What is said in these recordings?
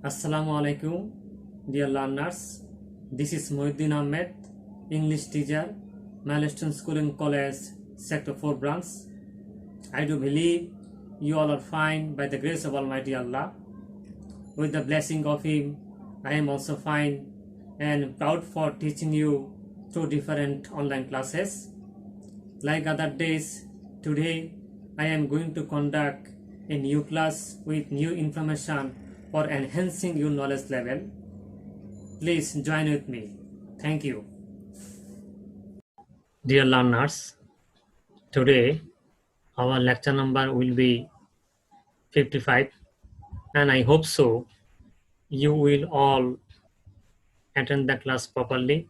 Assalamu alaikum, dear learners. This is Muhyiddin Ahmed, English teacher, Milestone School and College, Sector 4 branch. I do believe you all are fine by the grace of Almighty Allah. With the blessing of Him, I am also fine and proud for teaching you two different online classes. Like other days, today I am going to conduct a new class with new information for enhancing your knowledge level. Please join with me. Thank you. Dear learners, today our lecture number will be 55 and I hope so you will all attend the class properly,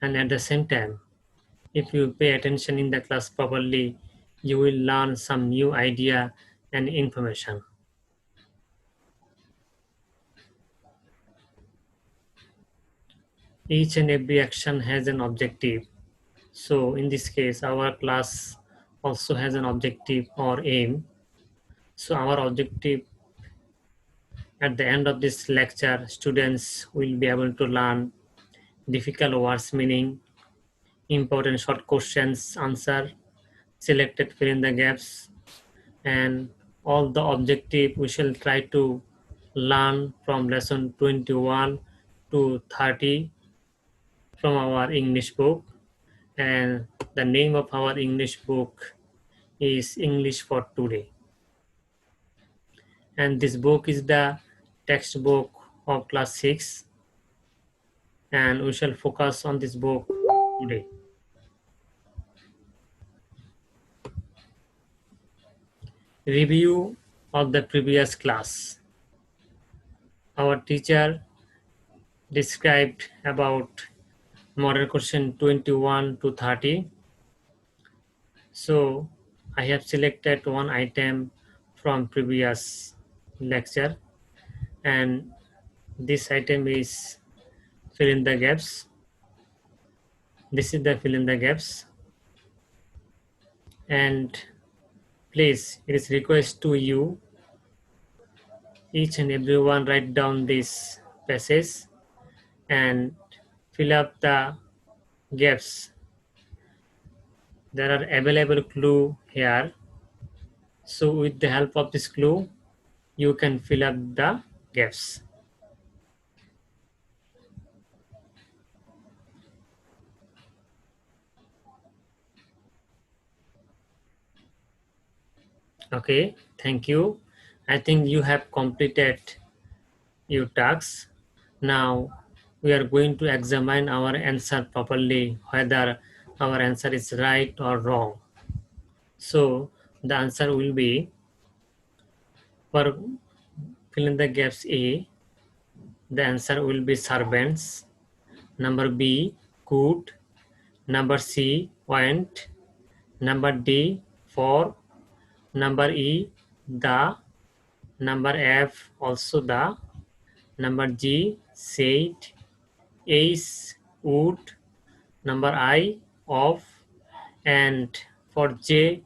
and at the same time if you pay attention in the class properly you will learn some new idea and information. Each and every action has an objective. So in this case, our class also has an objective or aim. So our objective at the end of this lecture, students will be able to learn difficult words meaning, important short questions answer, selected fill in the gaps, and all the objective we shall try to learn from lesson 21 to 30 from our English book. And the name of our English book is English for Today. And this book is the textbook of class 6, and we shall focus on this book today. Review of the previous class. Our teacher described about model question 21 to 30. So I have selected one item from previous lecture, and this item is fill in the gaps. This is the fill in the gaps, and please it is request to you each and everyone write down this passage and fill up the gaps. There are available clue here, so with the help of this clue you can fill up the gaps. Okay, thank you. I think you have completed your tasks. Now we are going to examine our answer properly, whether our answer is right or wrong. So the answer will be, for fill in the gaps A, the answer will be servants. Number B, could. Number C, went. Number D, for. Number E, the. Number F, also the. Number G, said. Ace, would. Number I, of. And for J,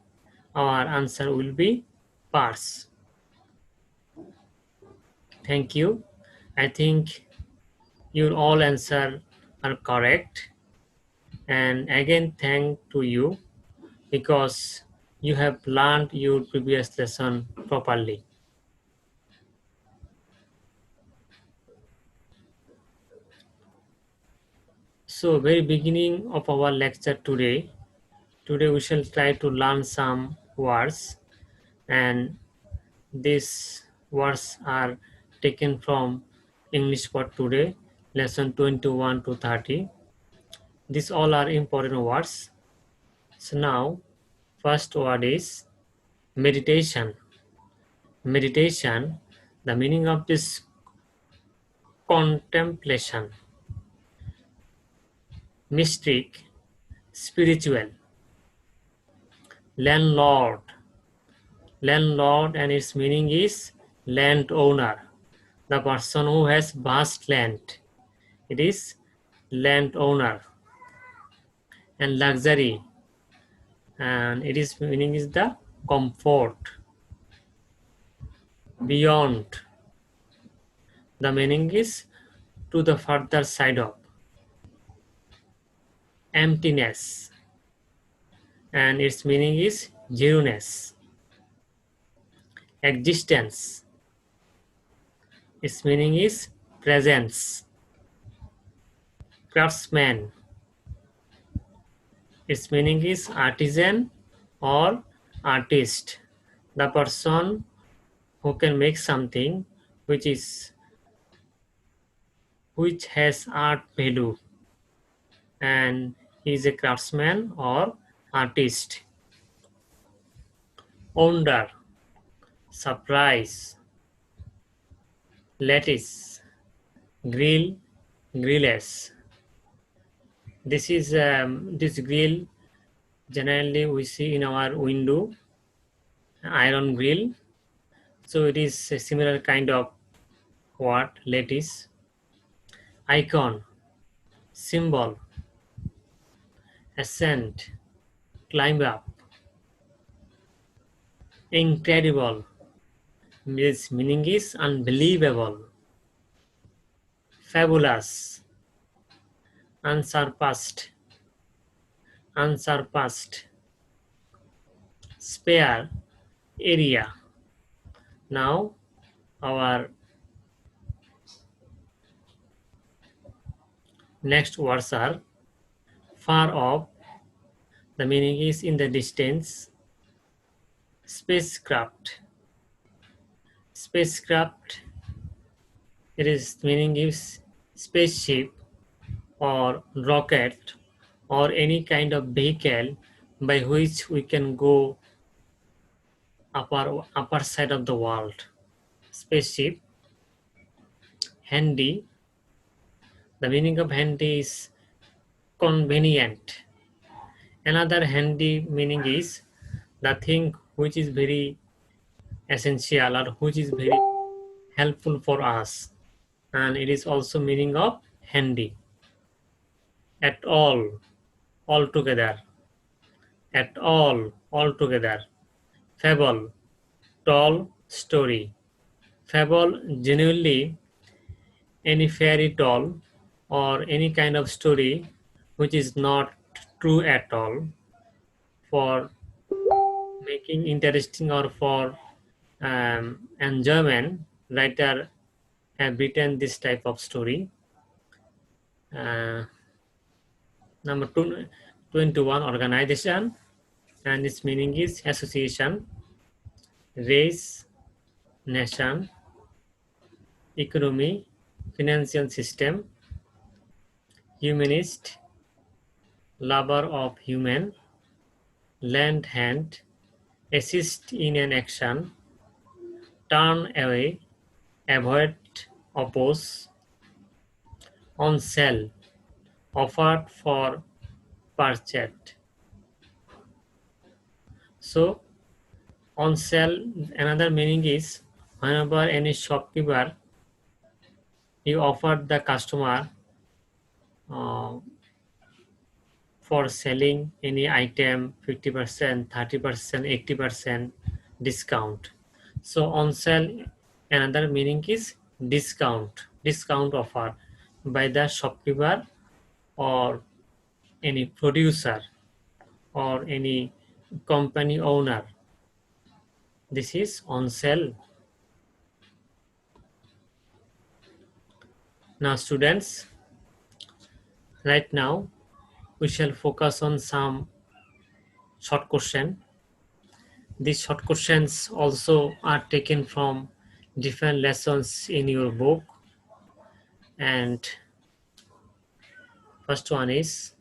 our answer will be parts. Thank you. I think your all answer are correct. And again, thank to you because you have learned your previous lesson properly. So very beginning of our lecture today we shall try to learn some words, and these words are taken from English for Today, lesson 21 to 30. These all are important words. So now, first word is meditation. Meditation, the meaning of this contemplation, mystic, spiritual. Landlord, landlord, and its meaning is landowner, the person who has vast land. It is landowner. And luxury, and it is meaning is the comfort. Beyond, The meaning is to the further side of emptiness, and its meaning is zeroness. Existence, its meaning is presence. Craftsman, its meaning is artisan or artist, the person who can make something which is which has art value, and he is a craftsman or artist. Wonder, surprise, lattice, grill, grillless. This grill generally we see in our window, iron grill. So it is a similar kind of what lattice. Icon, symbol, ascent, climb up. Incredible, its meaning is unbelievable. Fabulous, unsurpassed, unsurpassed. Spare, area. Now our next words are far off, the meaning is in the distance. Spacecraft, spacecraft, it is meaning is spaceship or rocket or any kind of vehicle by which we can go upper side of the world. Spaceship. Handy, the meaning of handy is convenient. Another handy meaning is the thing which is very essential or which is very helpful for us, and it is also meaning of handy. At all, altogether, at all, altogether. Fable, tall story. Fable, genuinely any fairy tale or any kind of story which is not true at all, for making interesting or for enjoyment, writer have written this type of story. uh, Number 21, organization, and its meaning is association, race, nation, economy, financial system, humanist, lover of human, lend hand, assist in an action, turn away, avoid, oppose, on sale, offered for purchase. So on sale, another meaning is whenever any shopkeeper he offered the customer uh, for selling any item 50%, 30%, 80% discount. So on sale, another meaning is discount offer by the shopkeeper or any producer or any company owner. This is on sale. Now students, right now we shall focus on some short question. These short questions also are taken from different lessons in your book. And first one is,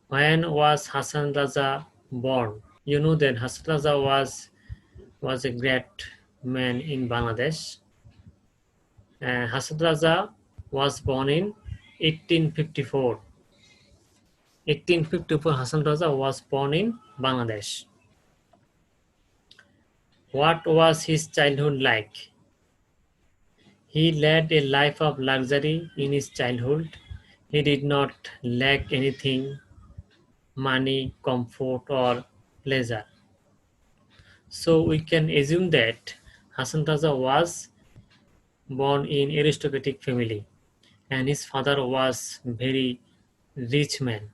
when was Hassan Raza born? You know that Hassan Raza was a great man in Bangladesh. Hassan Raza was born in 1854. 1854, Hassan Raza was born in Bangladesh. What was his childhood like? He led a life of luxury in his childhood. He did not lack anything, money, comfort, or pleasure. So we can assume that Hassan Raza was born in aristocratic family, and his father was very rich man.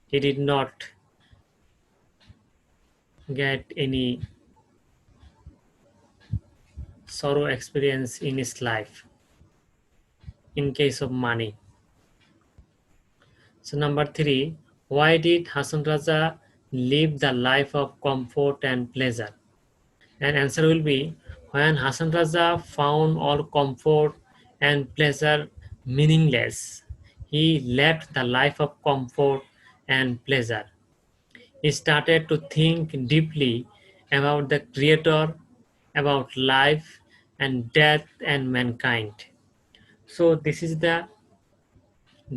He did not get any sorrow experience in his life in case of money. So number three, why did Hasan Raja live the life of comfort and pleasure? And answer will be, when Hasan Raja found all comfort and pleasure meaningless, he left the life of comfort and pleasure. He started to think deeply about the Creator, about life and death and mankind. So this is the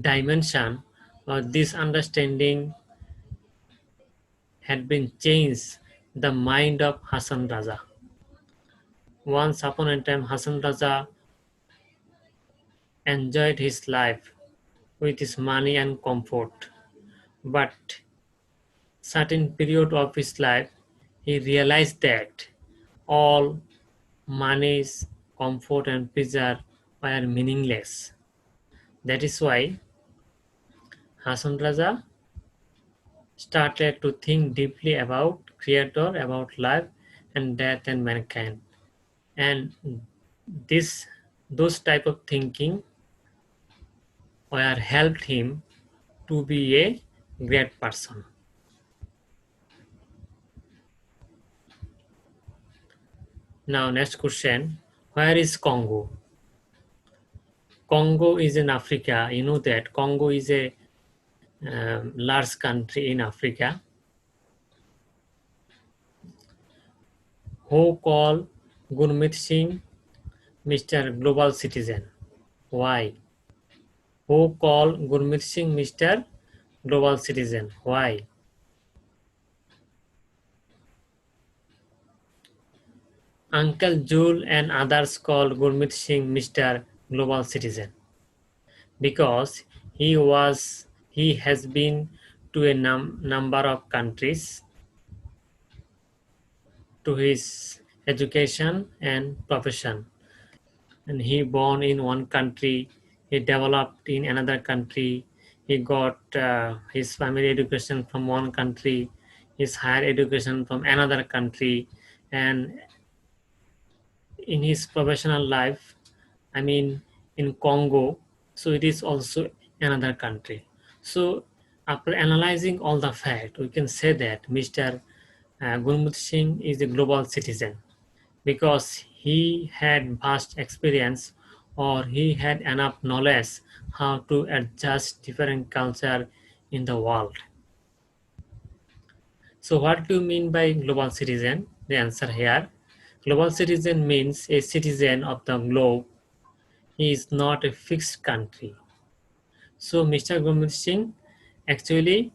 dimension, or this understanding had been changed the mind of Hasan Raja. Once upon a time, Hasan Raja enjoyed his life with his money and comfort, but certain period of his life, he realized that all money's comfort and pleasure were meaningless. That is why Hasan Raja started to think deeply about Creator, about life and death and mankind. And this those type of thinking were helped him to be a great person. Now next question, where is Congo? Congo is in Africa. You know that Congo is a large country in Africa. Who call Gurmeet Singh Mr. Global Citizen? Why? Who call Gurmeet Singh Mr. Global Citizen? Why? Uncle Jul and others call Gurmeet Singh Mr. Global Citizen because he has been to a number of countries to his education and profession. And he born in one country, he developed in another country, he got his family education from one country, his higher education from another country, and in his professional life, I mean in Congo, so it is also another country. So after analyzing all the fact, we can say that Mr. Gurmut Singh is a global citizen because he had vast experience, or he had enough knowledge how to adjust different culture in the world. So what do you mean by global citizen? The answer here, global citizen means a citizen of the globe. He is not a fixed country. So Mr. Gurmeet Singh actually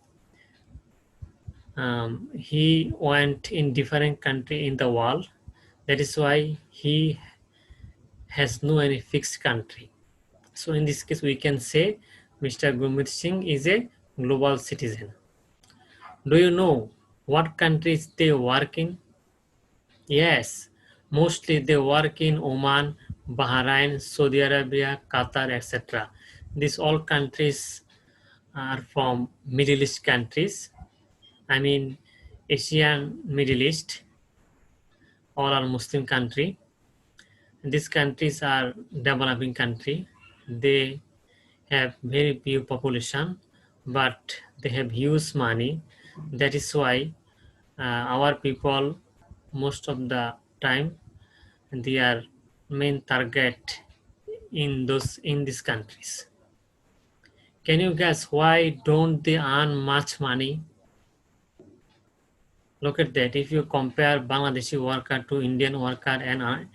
he went in different country in the world. That is why he has no any fixed country. So in this case, we can say Mr. Gurmeet Singh is a global citizen. Do you know what countries they work in? Yes, mostly they work in Oman, Bahrain, Saudi Arabia, Qatar, etc. These all countries are from Middle East countries. I mean, Asian Middle East, all are Muslim country. These countries are developing country. They have very few population, but they have huge money. That is why our people, most of the time, they are main target in these countries. Can you guess why don't they earn much money? Look at that. If you compare Bangladeshi worker to Indian worker and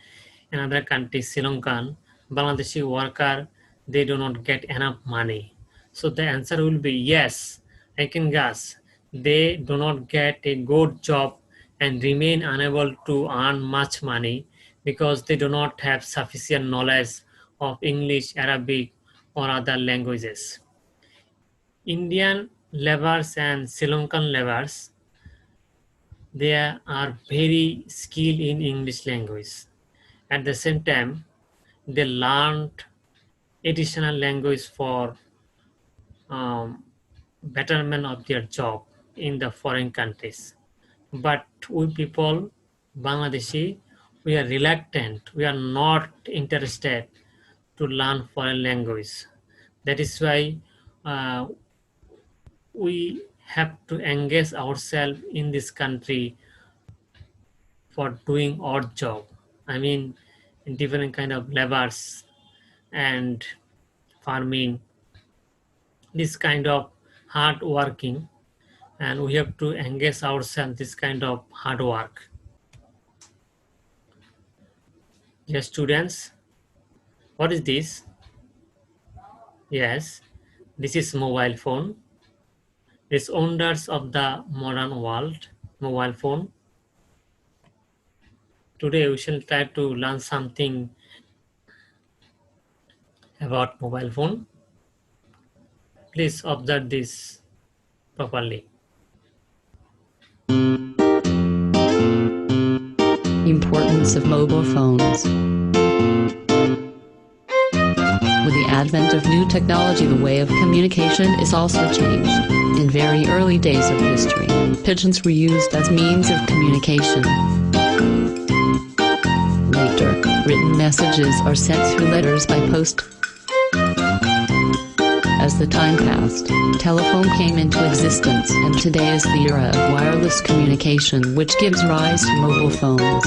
another country, Sri Lankan, Bangladeshi worker, they do not get enough money. So the answer will be yes. I can guess. They do not get a good job and remain unable to earn much money because they do not have sufficient knowledge of English, Arabic, or other languages. Indian laborers and Sri Lankan laborers, they are very skilled in English language, At the same time, they learned additional language for um, betterment of their job in the foreign countries. But we people, Bangladeshi, we are reluctant. We are not interested to learn foreign language. That is why uh, we have to engage ourselves in this country for doing odd job. I mean, in different kind of labors and farming, this kind of hard working, and we have to engage ourselves this kind of hard work. Yes, students, what is this? Yes, this is mobile phone. It's wonders of the modern world, mobile phone. Today we shall try to learn something about mobile phone. Please observe this properly. Importance of mobile phones. With the advent of new technology, the way of communication is also changed. In very early days of history, pigeons were used as means of communication. Later, written messages are sent through letters by post. As the time passed, telephone came into existence, and today is the era of wireless communication, which gives rise to mobile phones.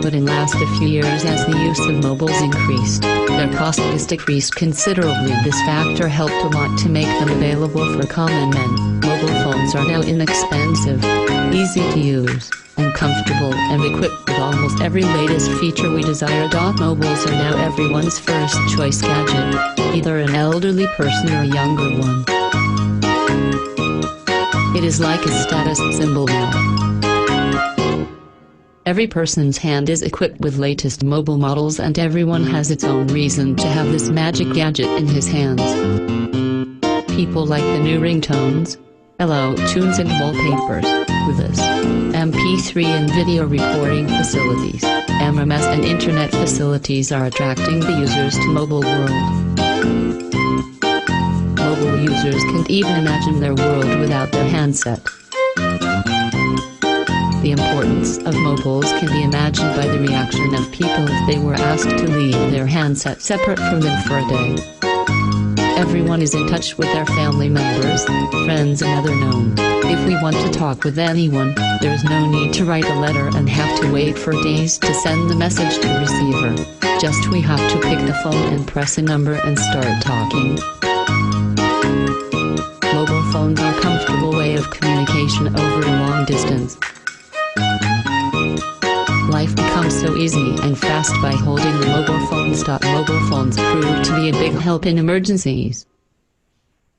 But in last a few years, as the use of mobiles increased, their cost has decreased considerably. This factor helped a lot to make them available for common men. Mobile phones are now inexpensive, easy to use, and comfortable, and equipped with almost every latest feature we desire. Mobiles are now everyone's first choice gadget, either an elderly person or a younger one. It is like a status symbol now. Every person's hand is equipped with latest mobile models, and everyone has its own reason to have this magic gadget in his hands. People like the new ringtones, hello tunes and wallpapers, with this MP3 and video recording facilities, MMS and internet facilities are attracting the users to mobile world. Mobile users can't even imagine their world without their handset. The importance of mobiles can be imagined by the reaction of people if they were asked to leave their handset separate from them for a day. Everyone is in touch with their family members, friends and other known. If we want to talk with anyone, there is no need to write a letter and have to wait for days to send the message to receiver. Just we have to pick the phone and press a number and start talking. Mobile phones are a comfortable way of communication over a long distance. Life becomes so easy and fast by holding the mobile phones. Mobile phones prove to be a big help in emergencies.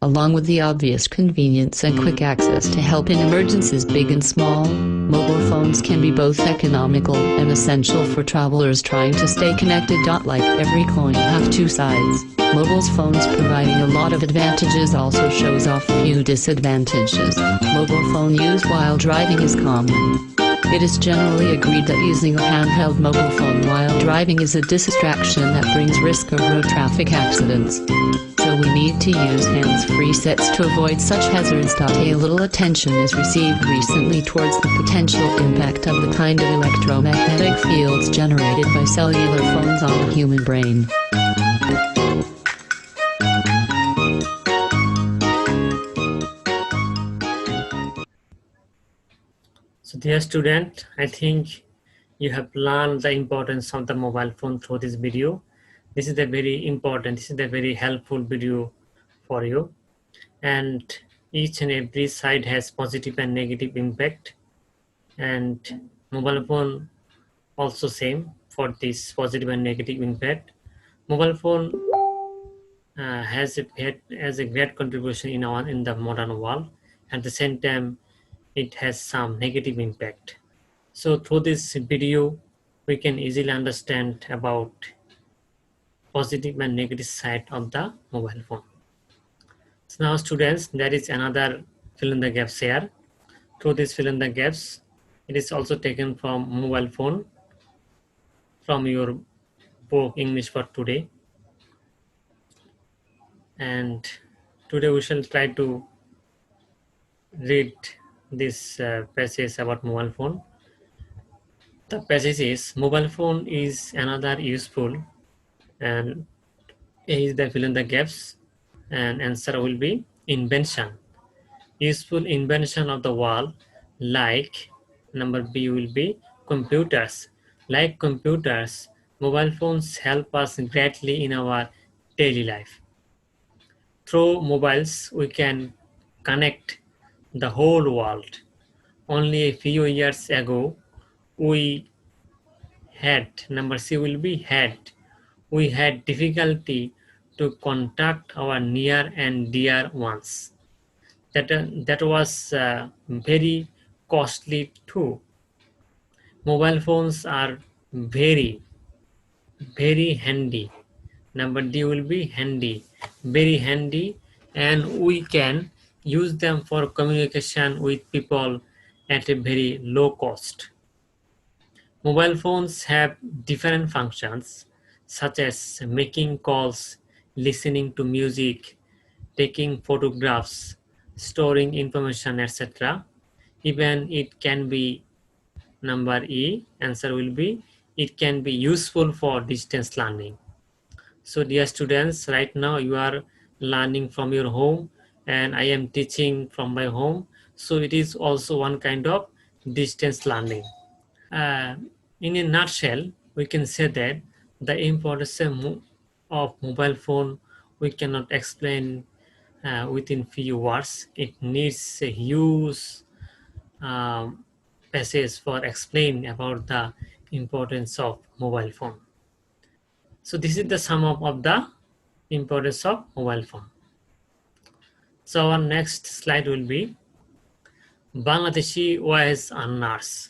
Along with the obvious convenience and quick access to help in emergencies big and small, mobile phones can be both economical and essential for travelers trying to stay connected. Like every coin have two sides, mobile phones providing a lot of advantages also shows off few disadvantages. Mobile phone use while driving is common. It is generally agreed that using a handheld mobile phone while driving is a distraction that brings risk of road traffic accidents. So we need to use hands-free sets to avoid such hazards. A little attention is received recently towards the potential impact of the kind of electromagnetic fields generated by cellular phones on the human brain. So dear student, I think you have learned the importance of the mobile phone through this video. This is a very important, this is a very helpful video for you. And each and every side has positive and negative impact. And mobile phone also same for this positive and negative impact. Mobile phone has a great contribution in the modern world. At the same time, it has some negative impact. So through this video, we can easily understand about positive and negative side of the mobile phone. So now students, there is another fill in the gaps here. Through this fill in the gaps, it is also taken from mobile phone. from your book English for Today. And today we shall try to read this passage about mobile phone. The passage is mobile phone is another useful, and A is the fill in the gaps, and answer will be invention. Useful invention of the world, like number B will be computers. Like computers, mobile phones help us greatly in our daily life. Through mobiles, we can connect the whole world. Only a few years ago, we number C will be we had difficulty to contact our near and dear ones. That was very costly too. Mobile phones are very, very handy. Number D will be handy, very handy, and we can use them for communication with people at a very low cost. Mobile phones have different functions such as making calls, listening to music, taking photographs, storing information, etc. Even it can be number E, answer will be it can be useful for distance learning. So dear students, right now you are learning from your home and I am teaching from my home. So it is also one kind of distance learning. Uh, in a nutshell, we can say that the importance of mobile phone we cannot explain within few words. It needs a huge um, passage for explain about the importance of mobile phone. So this is the sum up of the importance of mobile phone. So our next slide will be Bangladeshi wise earners.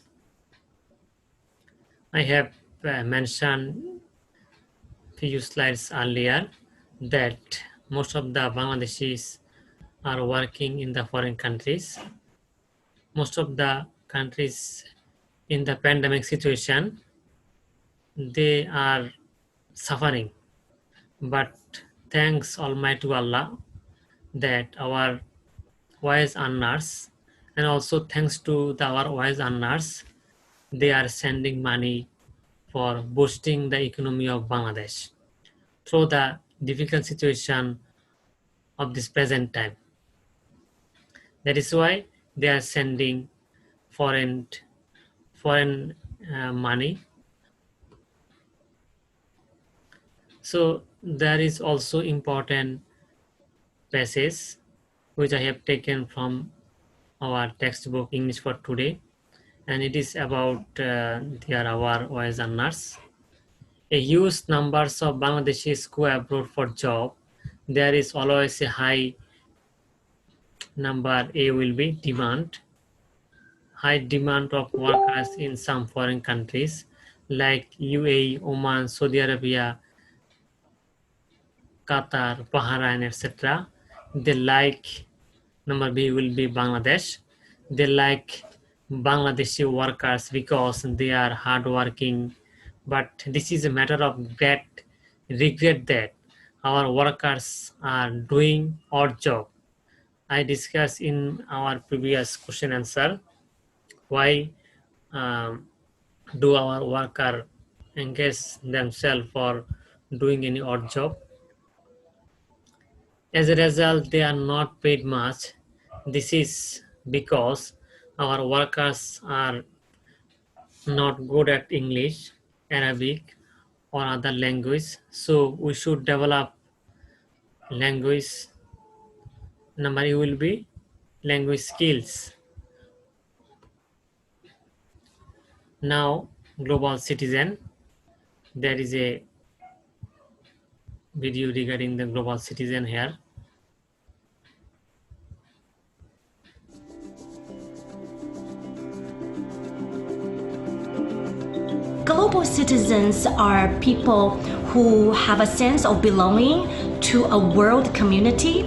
I have mentioned few slides earlier that most of the Bangladeshis are working in the foreign countries. Most of the countries in the pandemic situation, they are suffering. But thanks Almighty Allah that our wise earners, and also thanks to our wise earners, they are sending money for boosting the economy of Bangladesh through the difficult situation of this present time. That is why they are sending foreign money. So there is also important passage which I have taken from our textbook English for Today, and it is about our wise earners. A huge numbers of Bangladeshis go abroad for job. There is always a high number. A will be demand. High demand of workers in some foreign countries like UAE, Oman, Saudi Arabia, Qatar, Bahrain, etc. They like number B will be Bangladesh. They like Bangladeshi workers because they are hardworking. But this is a matter of great regret that our workers are doing odd job. I discussed in our previous question answer why do our worker engage themselves for doing any odd job. As a result, they are not paid much. This is because our workers are not good at English, Arabic, or other language. So we should develop language. Number E will be language skills. Now, global citizen. There is a video regarding the global citizen here. Global citizens are people who have a sense of belonging to a world community.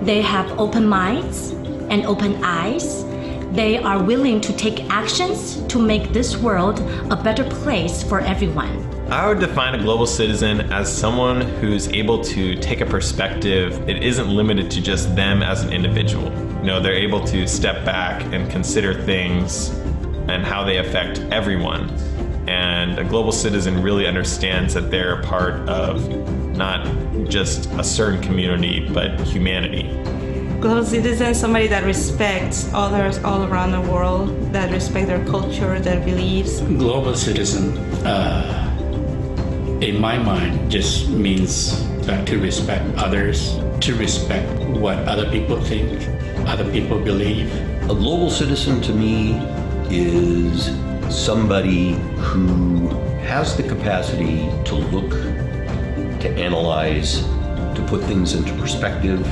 They have open minds and open eyes. They are willing to take actions to make this world a better place for everyone. I would define a global citizen as someone who's able to take a perspective. It isn't limited to just them as an individual. They're able to step back and consider things and how they affect everyone. And a global citizen really understands that they're a part of not just a certain community, but humanity. Global citizen is somebody that respects others all around the world, that respect their culture, their beliefs. Global citizen, in my mind, just means to respect others, to respect what other people think, other people believe. A global citizen to me is somebody who has the capacity to look, to analyze, to put things into perspective,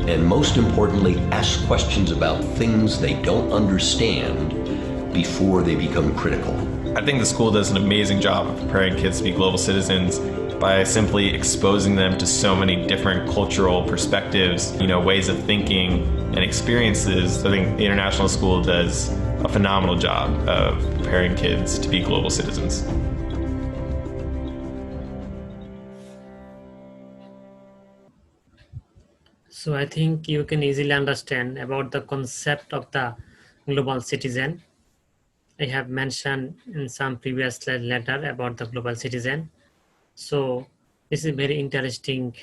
and most importantly, ask questions about things they don't understand before they become critical. I think the school does an amazing job of preparing kids to be global citizens by simply exposing them to so many different cultural perspectives, ways of thinking and experiences. I think the international school does a phenomenal job of preparing kids to be global citizens. So I think you can easily understand about the concept of the global citizen. I have mentioned in some previous slide later about the global citizen. So this is a very interesting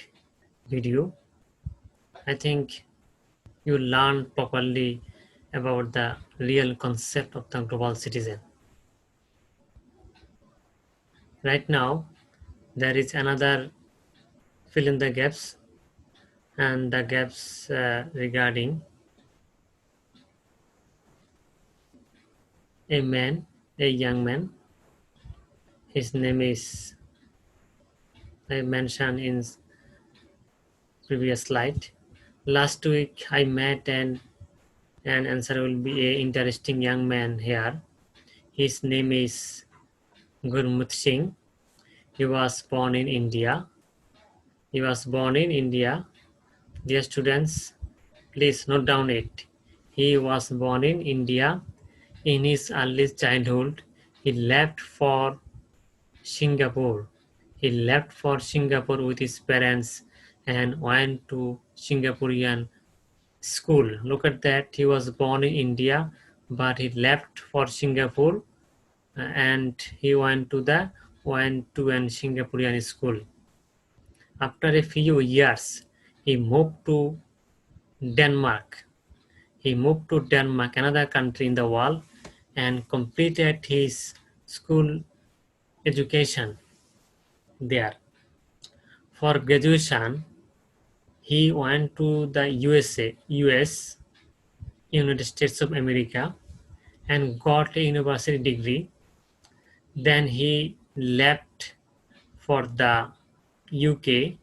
video. I think you learn properly about the real concept of the global citizen. Right now, there is another fill in the gaps, and the gaps regarding a young man. His name is, I mentioned in previous slide. Last week I met an answer will be a interesting young man here. His name is Gurmut Singh. He was born in India. Dear students, please note down it. He was born in India. In his early childhood, he left for Singapore. With his parents and went to Singaporean school. Look at that. He was born in India, but he left for Singapore and he went to an Singaporean school. After a few years, he moved to Denmark. Another country in the world, and completed his school education there. For graduation, he went to the US, United States of America, and got a university degree. Then he left for the UK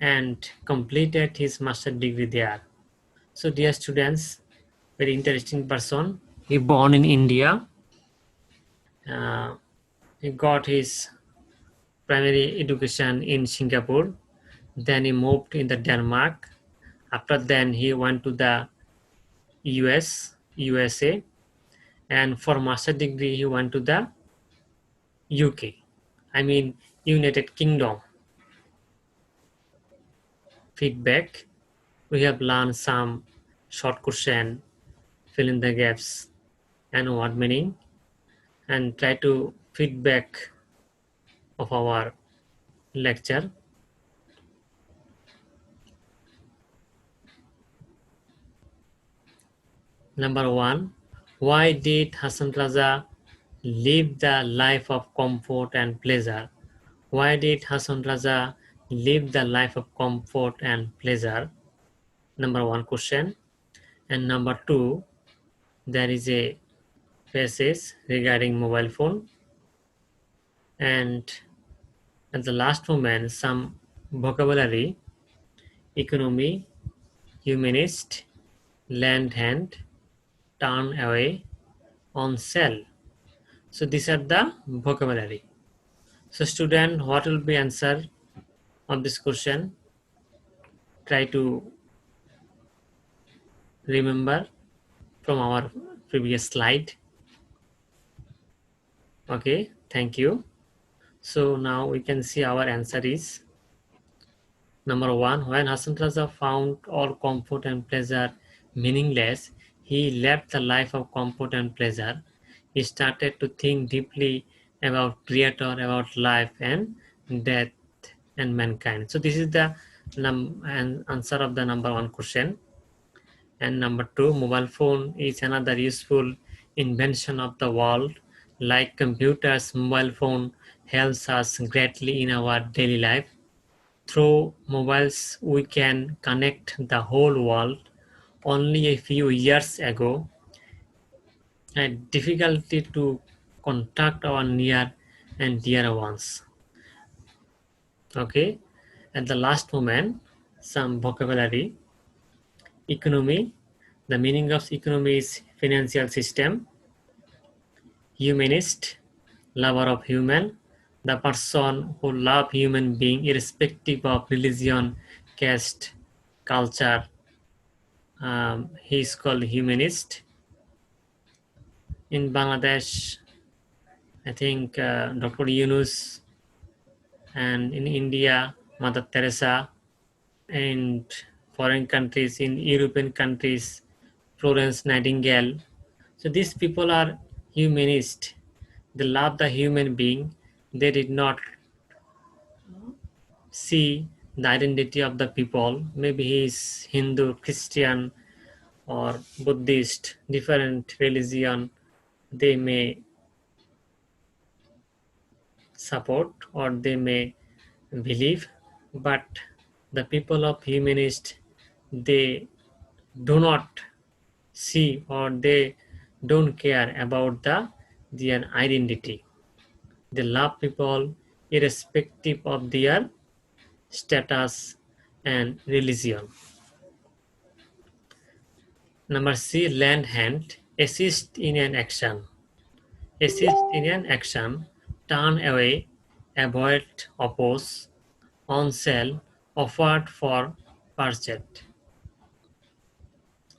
and completed his master degree there. So dear students, very interesting person. He born in India. He got his primary education in Singapore. Then he moved in the Denmark. After then he went to the USA, and for master degree he went to the UK. I mean United Kingdom. Feedback. We have learned some short question, fill in the gaps and word meaning, and try to feedback of our lecture. Number 1, why did Hasan Raja live the life of comfort and pleasure? Why did Hasan Raja live the life of comfort and pleasure? Number 1 question. And number 2, there is a passage regarding mobile phone, and at the last moment some vocabulary: economy, humanist, lend hand, turn away, on sell. So these are the vocabulary. So student, what will be answer of this question? Try to remember from our previous slide. Okay, thank you. So now we can see our answer is number 1. When Hasan Raza found all comfort and pleasure meaningless, he left the life of comfort and pleasure. He started to think deeply about Creator, about life and death and mankind. So this is the answer of the number 1 question. And number 2, mobile phone is another useful invention of the world. Like computers, mobile phone helps us greatly in our daily life. Through mobiles, we can connect the whole world. Only a few years ago, had difficulty to contact our near and dear ones. Okay, at the last moment, some vocabulary. Economy. The meaning of economy is financial system. Humanist, lover of human, the person who love human being irrespective of religion, caste, culture. He is called humanist. In Bangladesh, I think Dr. Yunus, and in India, Mother Teresa, and foreign countries, in European countries, Florence Nightingale. So these people are humanist. They love the human being. They did not see the identity of the people. Maybe he is Hindu, Christian, or Buddhist, different religion they may support or they may believe, but the people of humanist, they do not see or they don't care about their identity. They love people irrespective of their status and religion. Number C, lend hand, assist in an action. Assist in an action, turn away, avoid, oppose, on sale, offered for purchase.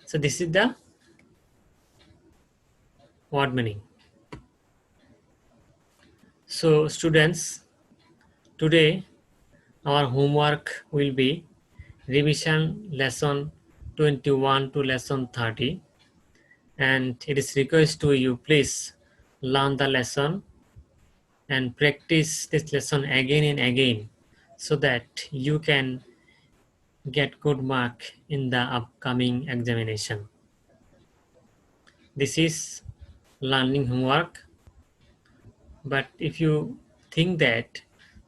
So this is the word meaning. So students, today our homework will be revision lesson 21 to lesson 30, and it is request to you, please learn the lesson and practice this lesson again and again so that you can get good mark in the upcoming examination. This is learning homework, but if you think that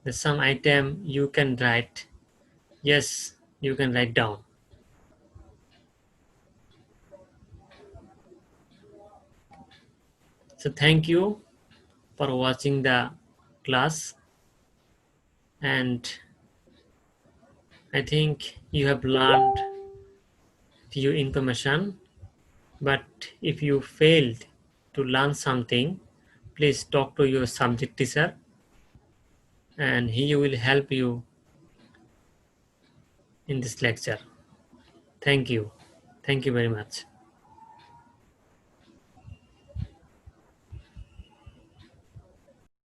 the some item you can write, yes, you can write down. So thank you for watching the class, and I think you have learned few information, but if you failed to learn something, please talk to your subject teacher and he will help you in this lecture. Thank you. Thank you very much.